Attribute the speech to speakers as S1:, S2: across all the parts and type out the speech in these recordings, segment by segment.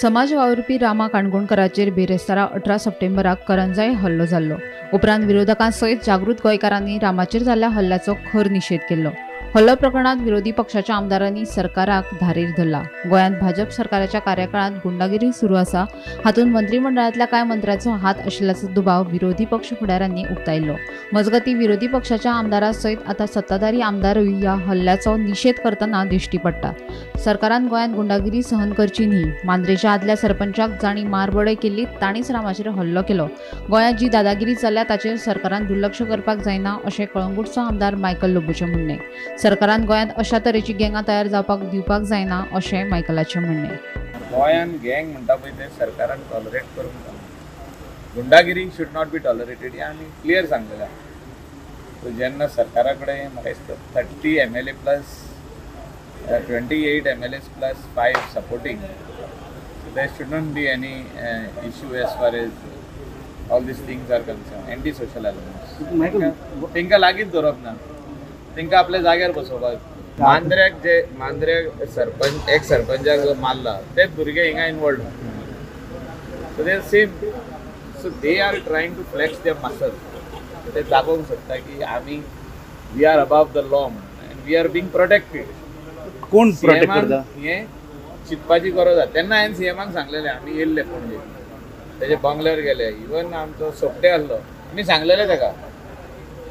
S1: समाज वावुरपी रामा काणकोणकराचेर बेरेस्तारा 18 सप्टेंबराक करंजाय हल्लो जाल्लो. उपरांत विरोधकांसयत जागृत गोंयकारांनी रामाचेर जाल्ल्या हल्ल्याचो खर निशेध केलो. हल्लो प्रकरणात विरोधी पक्षाच्या आमदारांनी सरकाराक धारेर धरला. गोंयांत भाजप सरकाराच्या कार्यकाळात गुंडागिरी सुरू आसा. हातूंत मंत्रिमंडळांतल्या कांय मंत्र्यांचो हात आशिल्ल्याचो दुबाव विरोधी पक्ष फुडाऱ्यांनी उक्तायलो. मजगतीं विरोधी पक्षाच्या आमदारांसयत आतां सत्ताधारी आमदारूय ह्या हल्ल्याचो निशेध करतना दिश्टी पडटा. सरकारान गोंयांत गुंडागिरी सहन करची न्ही. मांद्रेच्या आदल्या सरपंचाक जाणी मारबडय केल्ली तांणीच रामाचेर हल्लो केलो. गोंयांत जी दादागिरी चल्ल्या ताचेर सरकारान दुर्लक्ष करपाक जायना अशें कळंगूटचो आमदार मायकल लोबोचें म्हणणें. सरकारान गोंयांत अशा तरेची गँगां तयार जावपाक दिवपाक जायना अशें मायकलाचें म्हणणें.
S2: गोंयांत गँग म्हणटा पळय ते सरकारान टॉलरेट करूंक जायना. गुंडागिरी शूड नॉट बी टॉलरेटेड हें आमी क्लियर सांगलेलें. सो जेन्ना सरकारा कडेन म्हाका दिसता 30 MLA plus 28 MLAs plus 5 supporting, so there shouldn't be any issue as far as all these things are concerned. Anti-social elements तेंका लागींच धरप ना, तेंका आपल्या जाग्यार बसोवपाक. मांद्र्याक सरपंच एक सरपंचाक जो मारला तेच भुरगे हिंगा involved. So they same, so they are trying to flex their muscle. ते दाखोवंक सोदता की आमी we are above the law and we are being protected.
S3: कोण प्रोटेक्ट करता
S2: हे चिंतपाची गरज आसा. तेन्ना हांवें सीएमाक सांगलेलें आमी येयल्ले पणजे, तेजे बंगल्यार गेले. इवन आमचो सोपटे आसलो, आमी सांगलेलें ताका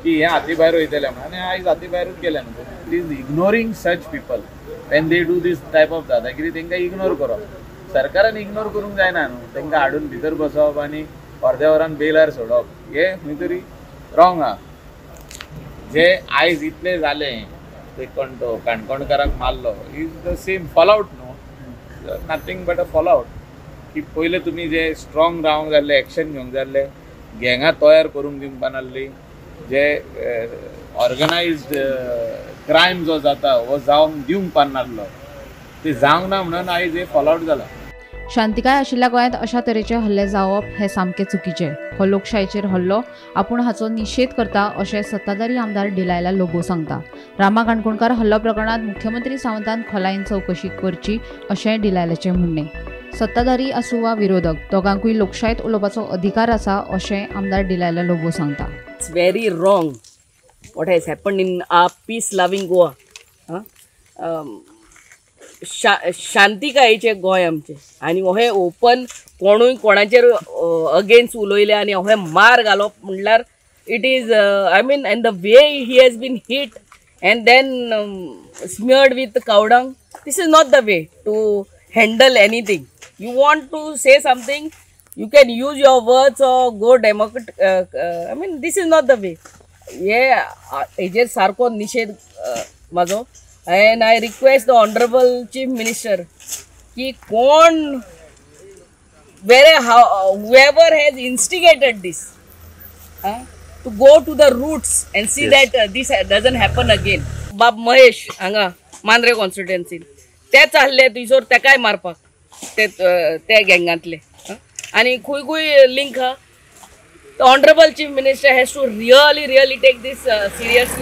S2: की हे हाती भायर वयतले म्हणून, आनी आयज हाती भायरूच गेले न्हू. Please ignoring such people when they do this type of दादागिरी तेंकां इग्नोर करप. सरकारान इग्नोर करूंक जायना न्हू. तेंकां हाडून भितर बसोवप आनी अर्द्या वरान बेलार सोडप हे खंय तरी रॉंग आहा. जे आयज इतलें जालें ते कोण तो काणकोणकाराक मारलो इज द सेम फॉलआउट न्हू. Nothing but a fallout. की पयले तुमी जे स्ट्रॉंग रावंक जाल्ले, एक्शन घेवंक जाल्ले, गँगां तयार करूंक दिवपा नासली, जे ऑर्गनायज्ड क्रायम जो जाता हो जावंक दिवंक पानासलो, ते जावंक ना म्हणून आयज हे फॉलआउट जाला.
S1: शांतिकाय आशिल्ल्या गोंयांत अशा तरेचे हल्ले जावप हे सामकें चुकीचें. हो लोकशायेचेर हल्लो. आपूण हाचो निशेध करता अशें सत्ताधारी आमदार डिलायला लोबो सांगता. रामा काणकोणकार हल्लो प्रकरणात मुख्यमंत्री सावंतान खोलायेन चवकशी करची अशें डिलायलाचें म्हणणें. सत्ताधारी आसूं वा विरोधक दोगांकूय लोकशायेंत उलोवपाचो अधिकार आसा अशें आमदार डिलायला लोबो सांगता.
S4: It's very wrong what has happened in a peace loving Goa. शांतिकायेचें गोंय आमचें, आनी हे ओपन कोणूय कोणाचेर अगेन्स्ट उलयले आनी हे मार घालप म्हणल्यार it is I mean and the way he has been hit and then smeared with cow dung. This is not the way to handle anything. You want to say something, you can use your words or go democratic. I mean, this is not the way. हेजेर सारको निषेध म्हाजो. and I request the honorable chief minister ki kon whoever has instigated this to go to the roots and see that this doesn't happen again. बाब महेश हांगा Mandrem constituency ते चालले थंयसर तेकाय मारपाक ते गँगांतले. आणि खंय खंय लिंक हा. The honorable chief minister has to really take this seriously.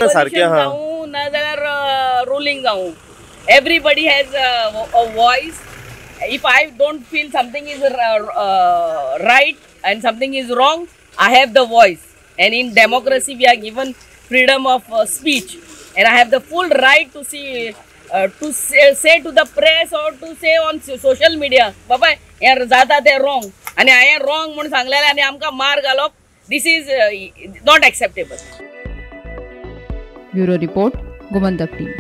S4: ना जाल्यार ruling जावं. Everybody has a voice. If I don't feel something is right and something is wrong, I have the voice. And in democracy we are given freedom of speech, and I have the full right to say to the press or to say on social media, बाबा हे जाता ते wrong. आणि हांवें wrong म्हणून सांगलेलें आनी आमकां मार घालप, this is not acceptable.
S1: Bureau report, Gomantak TV.